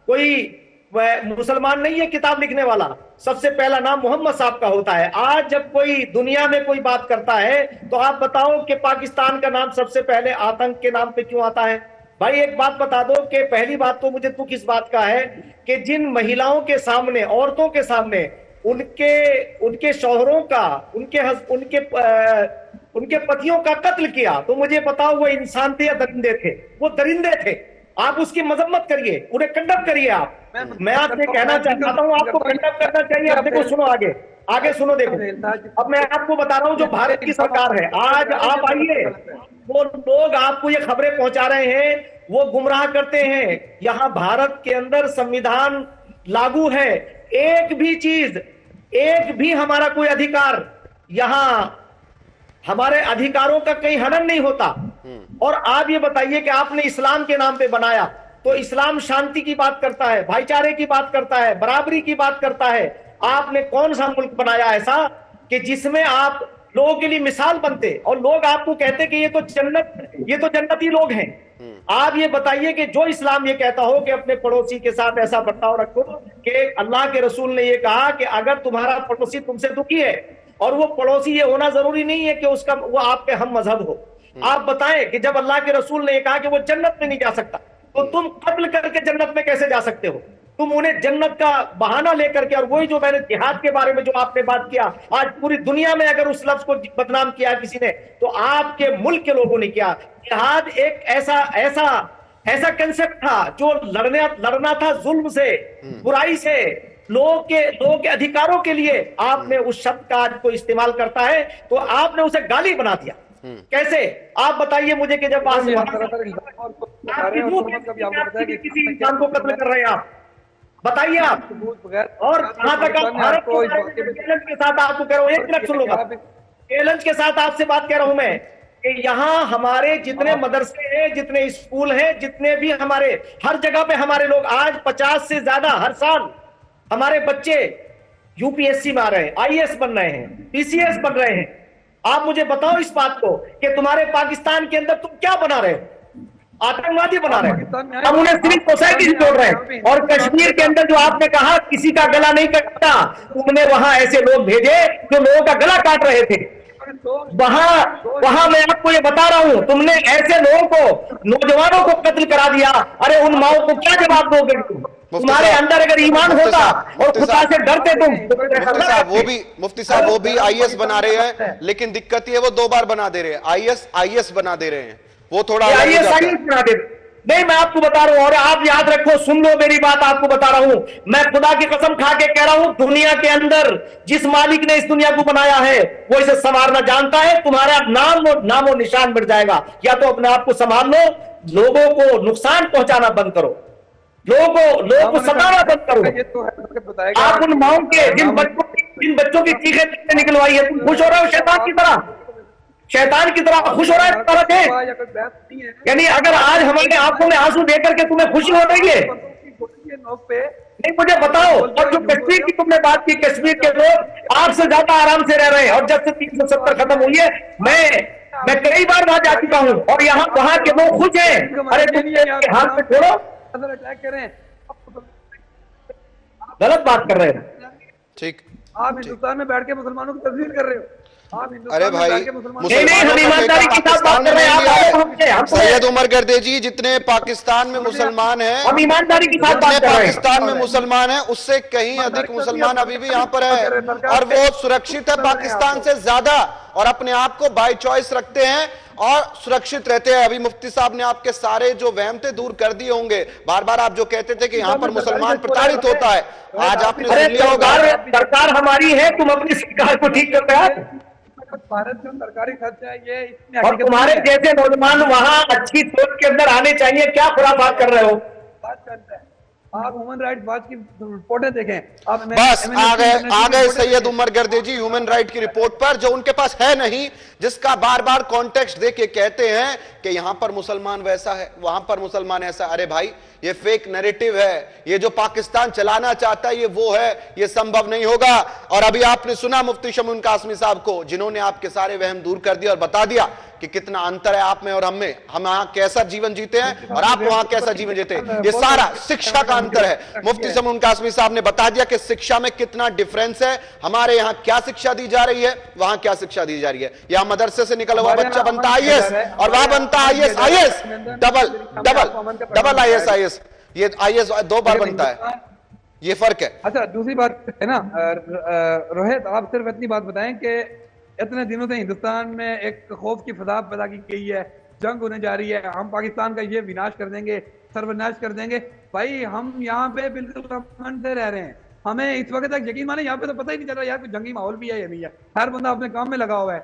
कोई मुसलमान नहीं है। किताब लिखने वाला सबसे पहला नाम मोहम्मद साहब का होता है। आज जब कोई दुनिया में कोई बात करता है तो आप बताओ कि पाकिस्तान का नाम सबसे पहले आतंक के नाम पे क्यों आता है? भाई एक बात बता दो कि पहली बात तो मुझे दुख इस बात का है कि जिन महिलाओं के सामने, औरतों के सामने उनके शौहरों का, उनके पतियों का कत्ल किया, तो मुझे बताओ वो इंसान थे या दरिंदे थे? वो दरिंदे थे। आप उसकी मजम्मत करिए, उन्हें कंडम करिए। आप मैं आपसे कहना चाहता हूं आपको कंडम करना चाहिए। अब देखो, सुनो आगे सुनो, देखो अब मैं आपको बता रहा हूं जो भारत की सरकार है, आज आप आइए, वो लोग आपको ये खबरें पहुंचा रहे हैं, वो गुमराह करते हैं। यहां भारत के अंदर संविधान लागू है, एक भी चीज, एक भी हमारा कोई अधिकार, यहां हमारे अधिकारों का कहीं हनन नहीं होता। और आप ये बताइए कि आपने इस्लाम के नाम पे बनाया, तो इस्लाम शांति की बात करता है, भाईचारे की बात करता है, बराबरी की बात करता है। आपने कौन सा मुल्क बनाया ऐसा कि जिसमें आप लोगों के लिए मिसाल बनते और लोग आपको कहते कि ये तो जन्नती लोग हैं। आप ये बताइए कि जो इस्लाम ये कहता हो कि अपने पड़ोसी के साथ ऐसा बर्ताव रखो कि अल्लाह के रसूल ने ये कहा कि अगर तुम्हारा पड़ोसी तुमसे दुखी है, और वो पड़ोसी ये होना जरूरी नहीं है कि वो आपके हम मजहब हो, आप बताएं कि जब अल्लाह के रसूल ने कहा कि वो जन्नत में नहीं जा सकता, तो तुम कत्ल करके जन्नत में कैसे जा सकते हो? तुम उन्हें जन्नत का बहाना लेकर के, और वही जो मैंने जिहाद के बारे में जो आपने बात किया, आज पूरी दुनिया में अगर उस लफ्ज को बदनाम किया किसी ने, तो आपके मुल्क के लोगों ने किया। जिहाद एक ऐसा कंसेप्ट था जो लड़ना था जुल्म से, बुराई से, लोगों के अधिकारों के लिए। आपने उस शब्द का आज को इस्तेमाल करता है तो आपने उसे गाली बना दिया। कैसे? आप बताइए मुझे कि जब किसी इंसान को कत्ल कर रहे हैं आप, बताइए आप। और जहां तक आप भारत चैलेंज के साथ आपको कह रहा हूं, एक मिनट सुन लो, चैलेंज के साथ आपसे बात कह रहा हूं मैं कि यहाँ हमारे जितने मदरसे हैं, जितने स्कूल हैं, जितने भी हमारे हर जगह पे हमारे लोग, आज 50 से ज्यादा हर साल हमारे बच्चे यूपीएससी में आ रहे हैं, आईएएस बन रहे हैं, पीसीएस बन रहे हैं। आप मुझे बताओ इस बात को कि तुम्हारे पाकिस्तान के अंदर तुम क्या बना रहे हो? आतंकवादी बना रहे हैं। हम उन्हें सिविल सोसाइटी से जोड़ रहे हैं। और कश्मीर के अंदर जो आपने कहा किसी का गला नहीं कटता, तुमने वहां ऐसे लोग भेजे जो लोगों का गला काट रहे थे। वहां मैं आपको ये बता रहा हूं, तुमने ऐसे लोगों को, नौजवानों को कत्ल करा दिया। अरे उन माओ को क्या जवाब दोगे? तुम्हारे अंदर अगर ईमान होता और खुदा से डरते तुम। मुफ्ती साहब वो भी आईएएस बना रहे हैं, लेकिन दिक्कत ये वो 2 बार बना दे रहे हैं। आईएएस बना दे रहे हैं, वो थोड़ा आईएएस बना दे। नहीं, मैं आपको बता रहा हूं, और आप याद रखो, सुन लो मेरी बात, आपको बता रहा हूं, मैं खुदा की कसम खा के कह रहा हूं, दुनिया के अंदर जिस मालिक ने इस दुनिया को बनाया है वो इसे संवारना जानता है। तुम्हारा नामो निशान मिट जाएगा। या तो अपने आप को संभाल लो, लोगों को नुकसान पहुंचाना बंद करो, लोगों को सताना बंद करो। आप उन माओं के जिन बच्चों की चीखें निकलवाई है, तुम खुश हो रहे हो शैतान की तरह खुश हो रहा है। यानी अगर आज हमारे आंखों में आंसू देकर के तुम्हें खुशी हो रही है, नहीं मुझे बताओ। और जो कश्मीर की तुमने बात की, कश्मीर के लोग आपसे ज्यादा आराम से रह रहे हैं। और जब से 370 खत्म हुई है, मैं कई बार वहां जा चुका हूं, और वहां के लोग खुश हैं। अरे तुम हाथ में छोड़ो, अटैक करें, गलत बात कर रहे हैं। ठीक, आप हिंदुस्तान में बैठ के मुसलमानों की तस्वीर कर रहे हो। अरे भाई, सैयद उमर गर्देजी, जितने पाकिस्तान में मुसलमान हैं, हम ईमानदारी की बात कर रहे हैं। पाकिस्तान में मुसलमान हैं, उससे कहीं अधिक मुसलमान अभी भी यहाँ पर है, और वो सुरक्षित है पाकिस्तान से ज्यादा, और अपने आप को बाय चॉइस रखते हैं और सुरक्षित रहते हैं। अभी मुफ्ती साहब ने आपके सारे जो वहम थे दूर कर दिए होंगे। बार बार आप जो कहते थे कि यहाँ पर मुसलमान प्रताड़ित होता है, आज आपने सुन लिया होगा। सरकार हमारी है, तुम अपनी सरकार को ठीक करते हो। भारत जो सरकारी खर्च है ये इसमें और हकीकत तुम्हारे नहीं है। जैसे नौजवान वहां अच्छी सोच के अंदर आने चाहिए, क्या खुराफात कर रहे हो? बात करते हैं। आप ह्यूमन राइट्स वॉच की रिपोर्टें देखें। आप बस आ गए सैयद उमर गर्देजी ह्यूमन राइट की रिपोर्ट पर, जो उनके पास है नहीं, जिसका बार बार कॉन्टेक्स्ट देके कहते हैं कि यहां पर मुसलमान वैसा है, वहां पर मुसलमान ऐसा। अरे भाई, ये फेक नैरेटिव है, ये जो पाकिस्तान चलाना चाहता है ये वो है, ये संभव नहीं होगा। और अभी आपने सुना मुफ्ती शमीउल कासमी साहब को, जिन्होंने आपके सारे वहम दूर कर दिया और बता दिया कि कितना अंतर है आप में और हम में। हम यहां कैसा जीवन जीते हैं और आप वहां कैसा जीवन जीते हैं, ये सारा शिक्षा का अंतर है। मुफ्ती शमीउल कासमी साहब ने बता दिया कि शिक्षा में कितना डिफरेंस है। हमारे यहां क्या शिक्षा दी जा रही है, वहां क्या शिक्षा दी जा रही है। यहां मदरसे से निकला हुआ बच्चा बनता आईएएस और वहां बनता आईएएस, डबल आईएएस, ये आईएएस 2 बार बनता है, ये फर्क है। अच्छा, दूसरी बात है ना रोहित, आप सिर्फ इतनी बात बताएं कि इतने दिनों से हिंदुस्तान में एक खौफ की फजा पैदा की गई है, जंग होने जा रही है, हम पाकिस्तान का ये विनाश कर देंगे, सर्वनाश कर देंगे। भाई हम यहाँ पे बिल्कुल अमन से रह रहे हैं। हमें इस वक्त तक यकीन माने यहाँ पे तो पता ही नहीं चल रहा यार कोई जंगी माहौल भी है या नहीं है। हर बंदा अपने काम में लगा हुआ है।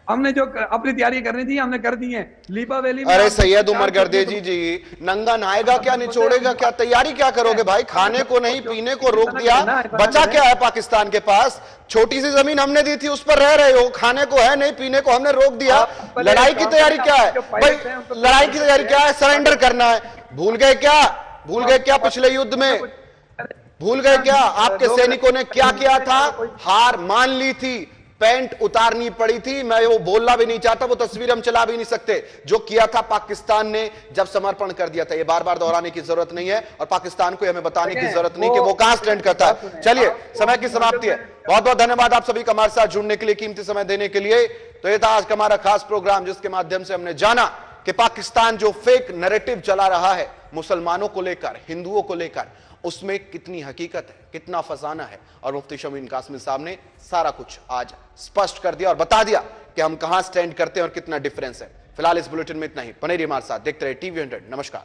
हमने जो अपनी तैयारी करनी थी हमने कर दी है। लीपा वैली में अरे सैयद उमर गर्देजी जी, नंगा नहाएगा क्या, निचोड़ेगा क्या, तैयारी क्या करोगे भाई? खाने को नहीं, पीने को रोक दिया, बचा क्या है पाकिस्तान के पास? छोटी सी जमीन हमने दी थी, उस पर रह रहे हो, खाने को है नहीं, पीने को हमने रोक दिया। लड़ाई की तैयारी क्या है भाई? लड़ाई की तैयारी क्या है? सरेंडर करना है। भूल गए क्या? भूल गए क्या पिछले युद्ध में? भूल गए क्या आपके सैनिकों ने क्या किया था? हार मान ली थी, पैंट उतारनी पड़ी थी। मैं वो बोलना भी नहीं चाहता, वो तस्वीर हम चला भी नहीं सकते। जो किया था पाकिस्तान ने जब समर्पण कर दिया था, ये बार बार दोहराने की जरूरत नहीं है और पाकिस्तान को हमें बताने की जरूरत नहीं कि वो कहां स्टैंड करता है। चलिए, समय की समाप्ति है। बहुत बहुत धन्यवाद आप सभी का हमारे साथ जुड़ने के लिए, कीमती समय देने के लिए। तो ये था आज का हमारा खास प्रोग्राम, जिसके माध्यम से हमने जाना कि पाकिस्तान जो फेक नैरेटिव चला रहा है मुसलमानों को लेकर, हिंदुओं को लेकर, उसमें कितनी हकीकत है, कितना फसाना है। और मुफ्ती शमीउल कासमी साहब ने सारा कुछ आज स्पष्ट कर दिया और बता दिया कि हम कहां स्टैंड करते हैं और कितना डिफरेंस है। फिलहाल इस बुलेटिन में इतना ही। बने रहिए हमारे साथ, देखते रहिए TV 100। नमस्कार।